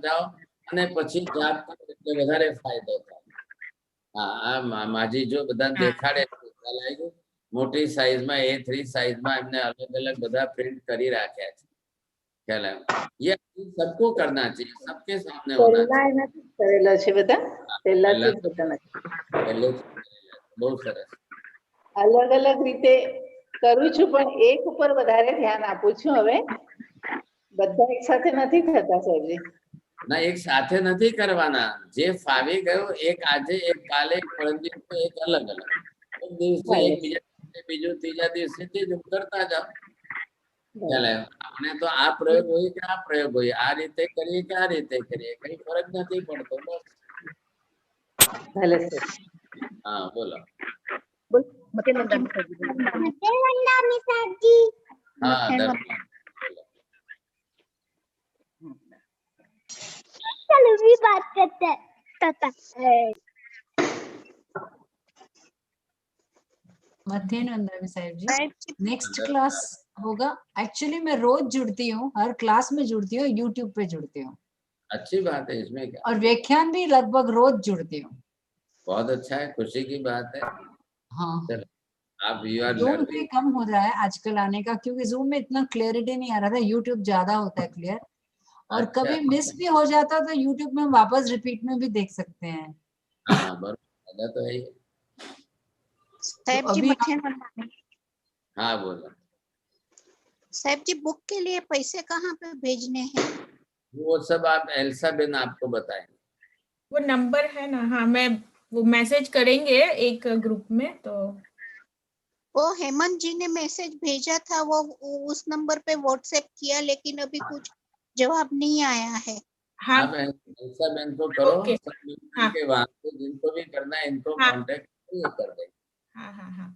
જાઓ અને પછી જાપ કરો એટલે વધારે ફાયદો થાય। હા, આ માજી જો બધા દેખાડે ખ્યાલ આવી ગયો। મોટી સાઈઝમાં A3 સાઈઝમાં એમને અલગ અલગ બધા પ્રિન્ટ કરી રાખ્યા છે, ખ્યાલ આવ્યો। ये सबको करना चाहिए, सबके सामने होना પહેલા चाहिए। એનાથી કરેલા છે બધા, પહેલાથી જ બધા નથી। पहले बहुत सरस। અલગ અલગ રીતે કરું છું પણ એક ઉપર વધારે ધ્યાન આપું છું હવે। બધા એક સાથે નથી થતા સાહેબજી। ના, એક સાથે નથી કરવાના, જે ફાવી ગયો એક આજે એક કાલે એક પરમ દિવસે એક અલગ અલગ, એક દિવસે એક બીજું ત્રીજા દિવસે ત્રીજું કરતા જાઓ। ચાલે, આપણે તો આ પ્રયોગ હોય કે આ પ્રયોગ હોય, આ રીતે કરીએ કે આ રીતે કરીએ, કઈ ફરક નથી પડતો બસ। ભલે સર। હા બોલો। બોલ મતે નંદામી સાહેબજી। हाँ दर्शन बोलो। चलो भी बात करते हैं ताता। मध्य नंदामी साहिब जी, नेक्स्ट क्लास होगा। एक्चुअली मैं रोज जुड़ती हूँ, हर क्लास में जुड़ती हूँ, यूट्यूब पे जुड़ती हूँ। अच्छी बात है, इसमें क्या, और व्याख्यान भी लगभग रोज जुड़ती हूँ। बहुत अच्छा है, खुशी की बात है। हाँ, चलो, आप यू आर जूम पे लर्निंग। कम हो रहा है आजकल आने का, क्योंकि जूम में इतना क्लियरिटी नहीं आ रहा था, यूट्यूब ज्यादा होता है क्लियर। और अच्छा। कभी मिस भी हो जाता तो यूट्यूब में वापस रिपीट में भी देख सकते हैं। हाँ बराबर, तो है ही। साहब जी अभी मथे नंदामी। हाँ बोलो। साहब जी बुक के लिए पैसे कहाँ पे भेजने हैं? वो सब आप एल्सा बेन आपको बताएंगे। वो नंबर है ना, हाँ मैं वो मैसेज करेंगे एक ग्रुप में तो। वो हेमंत जी ने मैसेज भेजा था, वो उस नंबर पे व्हाट्सएप किया, लेकिन अभी कुछ जवाब नहीं आया है। हाँ आप एल्सा बेन को करो, ओके, सब मिलकर हाँ के वहां से जिनको भी करना है इनको हाँ कांटेक्ट कर देंगे। हाँ हाँ हाँ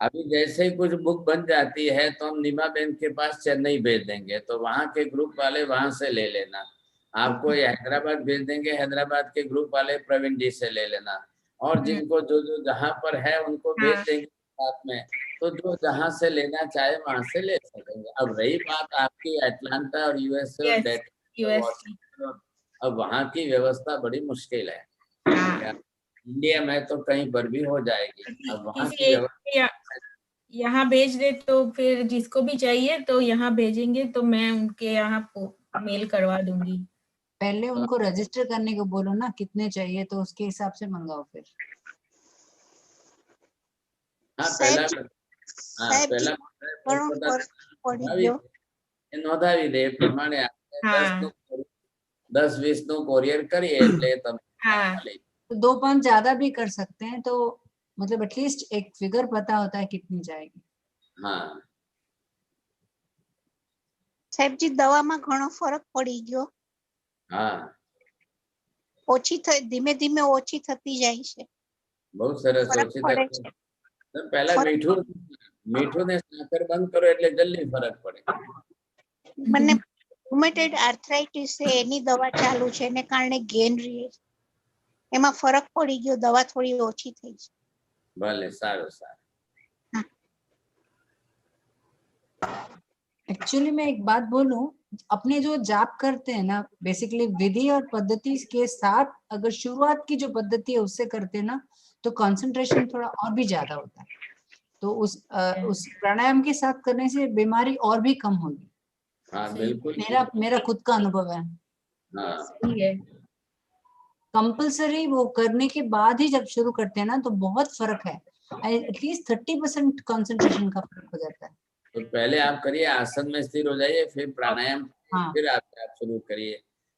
अभी जैसे ही कुछ बुक बन जाती है तो हम नीमा बेन के पास चेन्नई भेज देंगे, तो वहाँ के ग्रुप वाले वहां से ले लेना। आपको ये हैदराबाद भेज देंगे, हैदराबाद के ग्रुप वाले प्रवीण जी से ले लेना। और जिनको जो जो जहाँ पर है उनको भेज हाँ देंगे साथ में, तो जो जहाँ से लेना चाहे वहां से ले सकेंगे। अब रही बात आपकी अटलांटा और यूएसए और यस डेटा यूएस की, व्हाट्सएप, अब वहाँ की व्यवस्था बड़ी मुश्किल है। हाँ इंडिया में तो कहीं पर भी हो जाएगी, अब वहाँ किसी की एक व्यवस्था। यहाँ भेज दे तो फिर जिसको भी चाहिए तो यहाँ भेजेंगे तो मैं उनके यहाँ मेल करवा दूंगी। पहले उनको रजिस्टर करने को बोलो ना, कितने चाहिए तो उसके हिसाब से मंगाओ फिर। हाँ સાહેબ पहला, જી, हाँ સાહેબ पहला જી ઘણો ફરક પડી ગયો. નોંધાવી દે એ પ્રમાણે આપણે हाँ 10-20 નું કોરિયર કરીએ એટલે તમે हाँ મળી. तो 2-5 ज्यादा भी कर सकते हैं, तो मतलब एटलीस्ट एक फिगर पता होता है कितनी जाएगी। हाँ સાહેબ જી દવામાં ઘણો ફરક પડી ગયો. हाँ ઓછી ધીમે ધીમે ઓછી થતી જાય છે. बहुत સરસ ફરક ઓછી પડે થતી. છે. પહેલા ફરક મીઠું ને સાકર બંધ કરો એટલે જલ્દી ફરક પડે. મને રુમેટેડ આર્થરાઇટિસ છે, એની દવા ચાલુ છે, એને કારણે ગેન રહે છે. એમાં ફરક પડી ગયો, દવા થોડી ઓછી થઈ છે. ભલે સારું સારું. एक्चुअली मैं एक बात बोलूं, अपने जो जाप करते हैं ना, बेसिकली विधि और पद्धति के साथ अगर शुरुआत की जो पद्धति है उससे करते हैं ना, तो कंसंट्रेशन थोड़ा और भी ज्यादा होता है। तो उस प्राणायाम के साथ करने से बीमारी और भी कम होगी। हाँ बिल्कुल मेरा खुद का अनुभव है। हाँ सही है। कंपल्सरी वो करने के बाद ही जब शुरू करते हैं ना तो बहुत फर्क है, एटलीस्ट 30% कंसंट्रेशन का फर्क हो जाता है। तो पहले आप करिए, आसन में स्थिर हो जाइए, फिर प्राणायाम, हाँ फिर आप शुरू करिए।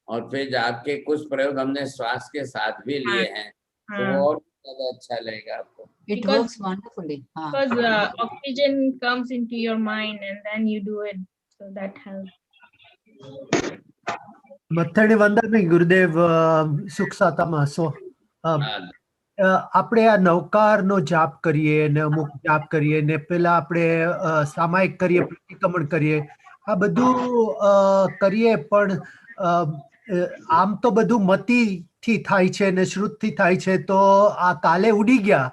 और फिर आपके कुछ प्रयोग हमने श्वास के साथ भी हाँ लिए हैं, तो हाँ वो और ज्यादा अच्छा लगेगा आपको। It Because- works wonderfully. हाँ because oxygen comes into your mind and then you do it, so that helps. મથડી વંદનની ગુરુદેવ સુખ સાતામાં હશો. हाँ આપણે આ નવકારનો જાપ કરીએ ને અમુક જાપ કરીએ ને પેલા આપણે સામાયિક કરીએ, પ્રતિક્રમણ કરીએ, આ બધું કરીએ પણ આમ તો બધું મતિથી થાય છે ને શ્રુતથી થાય છે, તો આ કાલે ઉડી ગયા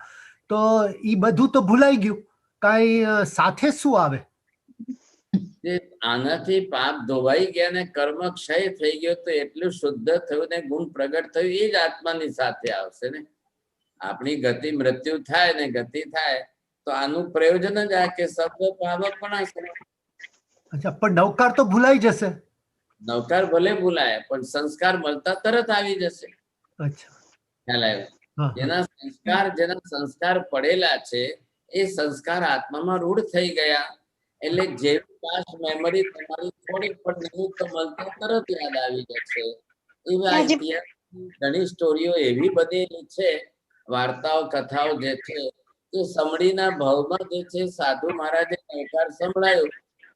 તો ઈ બધું તો ભૂલાઈ ગયું, કાંઈ સાથે શું આવે? આનાથી પાપ ધોવાઈ ગયા ને કર્મ ક્ષય થઈ ગયો તો એટલું શુદ્ધ થયું ને ગુણ પ્રગટ થયું, એ જ આત્માની સાથે આવશે ને. આપણી ગતિ મૃત્યુ થાય ને ગતિ થાય તો આનું પ્રયોજન જ આ કે સર્વ પાવકપણા છે. અચ્છા, પણ નવકાર તો ભૂલાઈ જશે. નવકાર ભલે ભૂલાય પણ સંસ્કાર મળતા તરત આવી જશે. અચ્છા, ખ્યાલ આવ્યો? હા હા જેના સંસ્કાર પડેલા છે એ સંસ્કાર આત્મામાં રૂઢ થઈ ગયા એટલે જેવી પાસ્ટ મેમરી તમારી થોડીક પણ નિમિત્ત મળતા તરત યાદ આવી જશે. એવા આજે ઇતિહાસ ઘણી સ્ટોરીઓ એવી બનેલી છે, વાર્તાઓ કથાઓ જે છે, કે સમડીના ભાવમાં જે છે સાધુ મહારાજે નવકાર સંભળાયો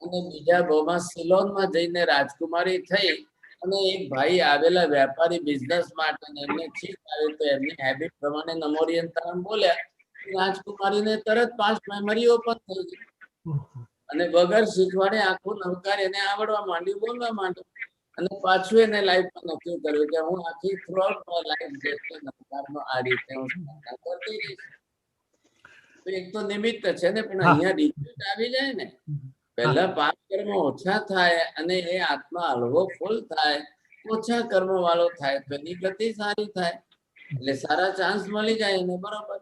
અને બીજા ભાવમાં સિલોનમાં જઈને રાજકુમારી થઈ અને એક ભાઈ આવેલા વેપારી બિઝનેસ માટે ને એમને છીક આવે તો એમની હેબિટ પ્રમાણે નમોરિયંતરમ બોલ્યા, રાજકુમારીને તરત પાસ્ટ મેમરી ઓપન થઈ ગઈ અને વગર શીખવાડે આખું નવકાર એને આવડવા માંડ્યું, બોલવા માંડ્યું. અને પાછું એને લાઈફમાં નક્કી કર્યું કે હું આખી થ્રુઆઉટ માય લાઈફ જે છે નવકારનો આ રીતે હું સાધના કરતી રહીશ. તો એક તો નિમિત્ત છે ને, પણ અહીંયા રિઝલ્ટ આવી જાય ને, પહેલા પાપ કર્મ ઓછા થાય અને એ આત્મા હળવો ફૂલ થાય, ઓછા કર્મ વાળો થાય તો એની ગતિ સારી થાય, એટલે સારા ચાન્સ મળી જાય એને. બરોબર.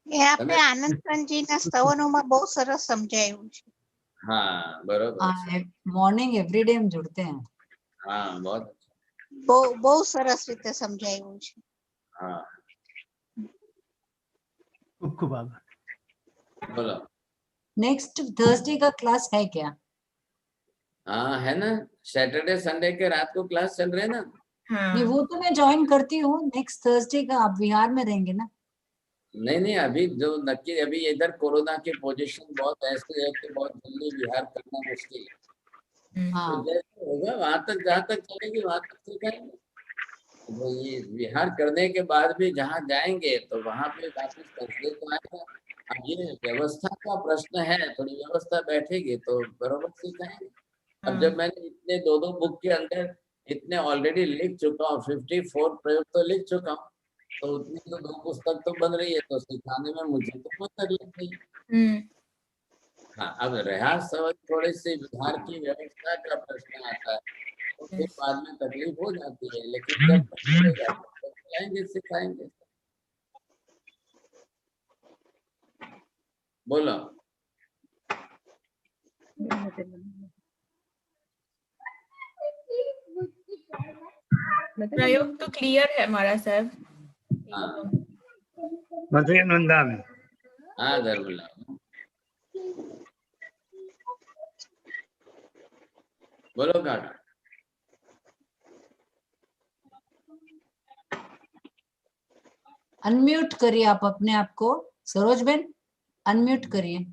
એ આપણે આનંદકાંતજીના સ્તવનોમાં બહુ સરસ સમજાયું છે. हाँ बरोबर है। मॉर्निंग एवरीडे हम जुड़ते हैं। हाँ बहुत अच्छा। બહુ સરસ રીતે સમજાયું છે. हाँ ખૂબ ખૂબ આભાર. बोलो। नेक्स्ट थर्सडे का क्लास है क्या? हाँ है ना, सैटरडे संडे के रात को क्लास चल रहे हैं ना। नहीं, हाँ वो तो मैं ज्वाइन करती हूँ। नेक्स्ट थर्सडे का आप बिहार में रहेंगे ना? नहीं नहीं, अभी जो नक्की अभी इधर कोरोना की पोजीशन बहुत ऐसी है कि बहुत जल्दी बिहार करना मुश्किल है। तो हाँ, जैसे होगा वहां तक, जहाँ तक चलेगी वहां तक सिखाएंगे। तो ये बिहार करने के बाद भी जहाँ जाएंगे तो वहां पे वापिस संस्कृत तो आएगा। अब ये व्यवस्था का प्रश्न है, थोड़ी व्यवस्था बैठेगी तो बरोबर सिखाएंगे। अब जब मैंने इतने दो दो बुक के अंदर इतने ऑलरेडी लिख चुका हूँ, 54 प्रयोग तो लिख चुका हूँ, तो उतनी तो दो पुस्तक तो बन रही है, तो सिखाने में मुझे तो कोई तकलीफ नहीं। हाँ, अब रहा सवाल थोड़ी सी बिहार की व्यवस्था का प्रश्न आता है, तो फिर बाद में तकलीफ हो जाती है, लेकिन जब तक चलेगा तब तक चलाएंगे सिखाएंगे। बोलो। प्रयोग तो क्लियर है हमारा सर। हाँ मधुर नंदा में हाँ धर्मला, बोलो काका। अनम्यूट करिए आप अपने आप को। सरोज बेन, अनम्यूट करिए।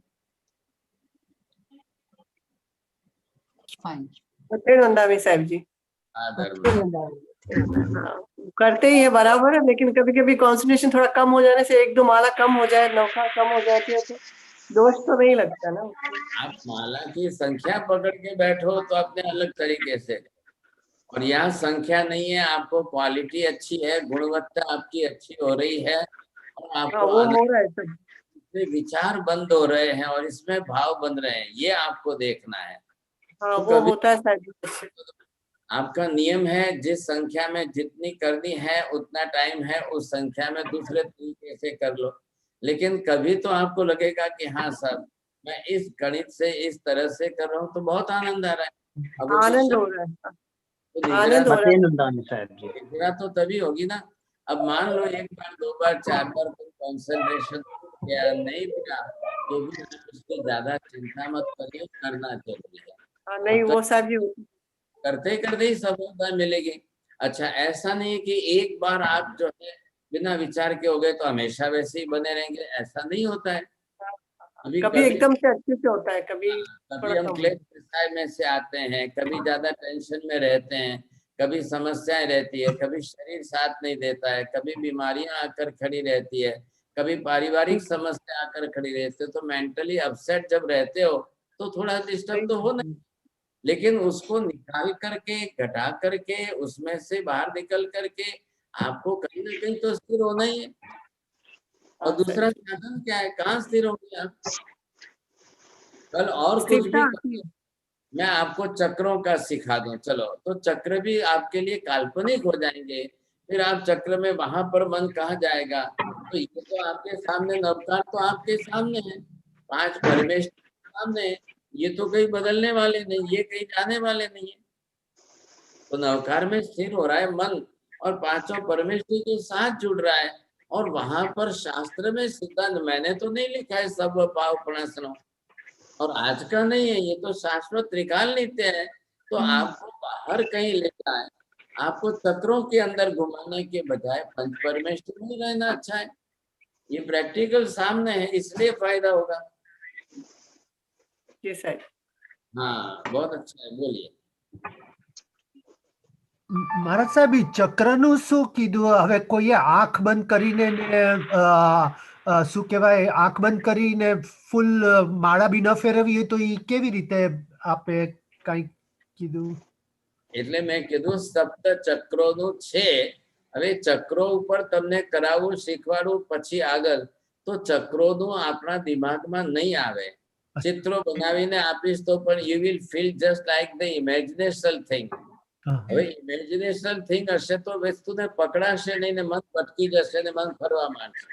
फाइन। नंदावी साहब जी। हाँ धर्मला, हाँ, करते ही है बराबर है, लेकिन कभी कभी कंसंट्रेशन थोड़ा कम हो जाने से, एक दो माला कम हो जाए, नौका कम हो जाती है, तो दोष तो नहीं लगता ना। आप माला की संख्या पकड़ के बैठो तो अपने अलग तरीके से, और यहाँ संख्या नहीं है, आपको क्वालिटी अच्छी है, गुणवत्ता आपकी अच्छी हो रही है, और हाँ, आपको वो हो रहा है सर। से विचार बंद हो रहे हैं और इसमें भाव बन रहे हैं, ये आपको देखना है। हाँ, तो वो कभी होता है सर। आपका नियम है, जिस संख्या में जितनी करनी है उतना टाइम है, उस संख्या में दूसरे तरीके से कर लो। लेकिन कभी तो आपको लगेगा कि हाँ सर, मैं इस गणित से इस तरह से कर रहा हूँ तो बहुत आनंद आ रहा है। अब वो आनंद तो हो रहा है, तो निद्रा आनंद हो रहा है। नंदानी साहब जी। निद्रा तो तभी होगी ना। अब मान लो एक बार दो बार चार बार कोई कंसंट्रेशन या नहीं मिला, तो भी आप उसकी ज्यादा चिंता मत करिए, करना जरूरी है। हाँ, नहीं अब वो सर जी, करते करते ही सफलता मिलेगी। अच्छा, ऐसा नहीं है कि एक बार आप जो है बिना विचार के हो गए तो हमेशा वैसे ही बने रहेंगे, ऐसा नहीं होता है। कभी कभी कभी एकदम से अच्छे से होता है, कभी कभी थोड़ा हम कम। क्लेश विषय में से आते हैं, कभी ज्यादा टेंशन में रहते हैं, कभी समस्याएं रहती है, कभी शरीर साथ नहीं देता है, कभी बीमारियां आकर खड़ी रहती है, कभी पारिवारिक समस्या आकर खड़ी रहती है, तो मेंटली अपसेट जब रहते हो तो थोड़ा डिस्टर्ब तो हो ना, लेकिन उसको निकाल करके, घटा करके, उसमें से बाहर निकल करके आपको कहीं ना कहीं तो स्थिर होना ही है। और दूसरा साधन क्या है, कहाँ स्थिर होंगे आप? कल और कुछ स्थिरता भी आती है। मैं आपको चक्रों का सिखा दूं, चलो, तो चक्र भी आपके लिए काल्पनिक हो जाएंगे। फिर आप चक्र में वहां पर मन कहाँ जाएगा? तो ये तो आपके सामने, नवकार तो आपके सामने है, 5 परिवेश सामने है, ये तो कहीं बदलने वाले नहीं, ये कहीं जाने वाले नहीं है। तो नवकार में स्थिर हो रहा है मन, और पांचों परमेश्वर के साथ जुड़ रहा है। और वहां पर शास्त्र में सिद्धांत मैंने तो नहीं लिखा है सब पाव प्रणासनों, और आज का नहीं है, ये तो शाश्वत त्रिकाल नित्य है। तो आपको बाहर कहीं लेना है, आपको चक्रों के अंदर घुमाने के बजाय पंच परमेश्वर में रहना अच्छा है। ये प्रैक्टिकल सामने है, इसलिए फायदा होगा। जी सर। हाँ बहुत अच्छा है, बोलिए। મહારાજ સાહેબ ઈ ચક્રનું શું કીધું? હવે કોઈએ આંખ બંધ કરીને ને શું કહેવાય, આંખ બંધ કરીને ફૂલ માળા બી ન ફેરવી હોય તો ઈ કેવી રીતે આપે કઈ કીધું? એટલે મેં કીધું સપ્ત ચક્રોનું છે। હવે ચક્રો ઉપર તમને કરાવવું, શીખવાડવું, પછી આગળ તો ચક્રોનું આપણા દિમાગમાં નહીં આવે। ચિત્રો બનાવીને આપીશ તો પણ you will feel just like the imaginational thing. હવે ઇમેજિનેશનલ થિંગ હશે તો વસ્તુને પકડાશે નહીં ને મન ભટકી જશે ને મન ફરવા માંડશે।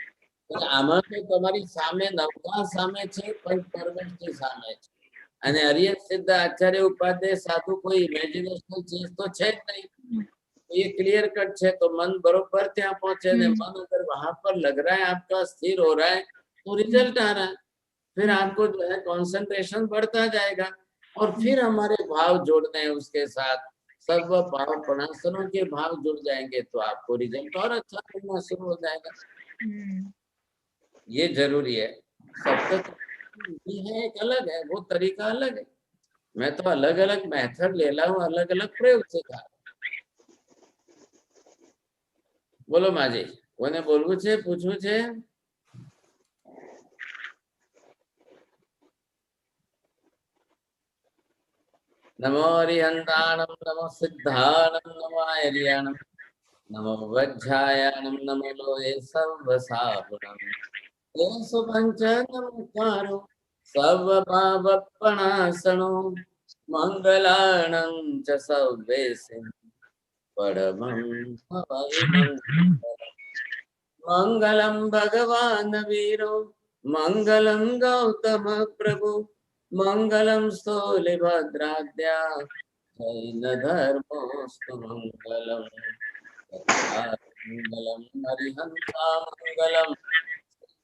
એટલે આમાં તો તમારી સામે નવકાર સામે છે, પંચ પરમેશ્વર સામે છે, અને હરિયર સિદ્ધ આચાર્ય ઉપાધ્યાય साधु कोई इमेजिनेशनल चीज तो है नहीं, ये क्लियर कट है। तो मन बरोबर ત્યાં पहुंचे ने मन अगर वहां पर लग रहा है, आपका स्थिर हो रहा है, तो रिजल्ट आ रहा है। फिर आपको जो है कंसंट्रेशन बढ़ता जाएगा। और फिर हमारे भाव जोड़ने हैं उसके साथ, सर्व भाव प्रणासनों के भाव जुड़ जाएंगे तो आपको रिजल्ट और अच्छा मिलना शुरू हो जाएगा। ये जरूरी है। सबका भी है, एक अलग है, वो तरीका अलग है। मैं तो अलग अलग मेथड ले ला हूँ, अलग अलग प्रयोग सिखा। बोलो माजी, कोने बोलવું છે, પૂછવું છે? नमो हरिहंताणं, नमो सिद्धाणं, नमो आर्याणं, नमो वज्रायाणं, नमो लोये सर्वसाहुणं। येषु पञ्चनमकारो सर्वभावप्रणाशनो मङ्गलाणं च सर्वेषु परमं भवैमङ्गलम्। मङ्गलं भगवान् वीरो, मङ्गलं गौतम प्रभु, मङ्गलं स्थूलिभद्राद्या, जैन धर्मोऽस्तु मङ्गलम्। मङ्गलं हरिहंसा मङ्गलम्,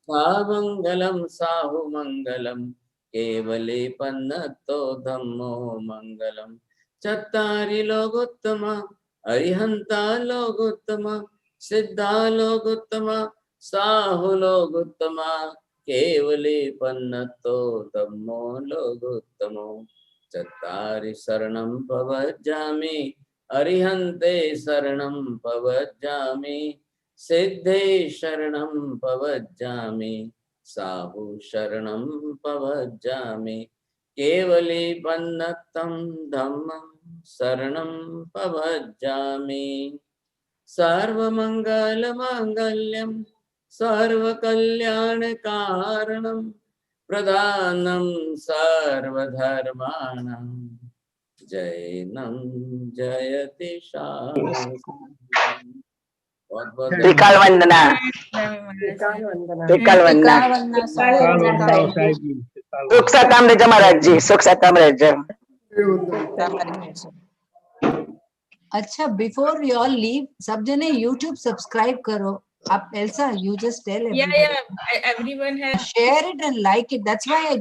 मङ्गलं साहु मङ्गलं, केवले पन्नतो धम्मो मङ्गलं। चत्तारि लोकोत्तम, अरिहंता लोकोत्तम, सिद्धा लोकोत्तम, साहु लोकोत्तम, केवले पन्नतो धम्मो लोकोत्तमो। चत्तारि शरणं प्रव्रजामि, अरिहन्ते शरणं प्रव्रजामि, सिद्धे शरणं प्रव्रजामि, साहु शरणं प्रव्रजामि, केवले पन्नतं धम्मं शरणं प्रव्रजामि। सर्वमङ्गलमाङ्गल्यं सर्वकल्याणकारणं प्रधानं सर्वधर्माणां जैनं जयति शान्तिः। बहुत त्रिकाल वंदना, त्रिकाल वंदना। सुख साताम रेजा महाराज जी, सुख साताम रेजा। अच्छा, बिफोर वी ऑल लीव, सब जने YouTube सब्सक्राइब करो। आप Elsa, you just tell everybody. Yeah, everyone has Share it and like it. That's why I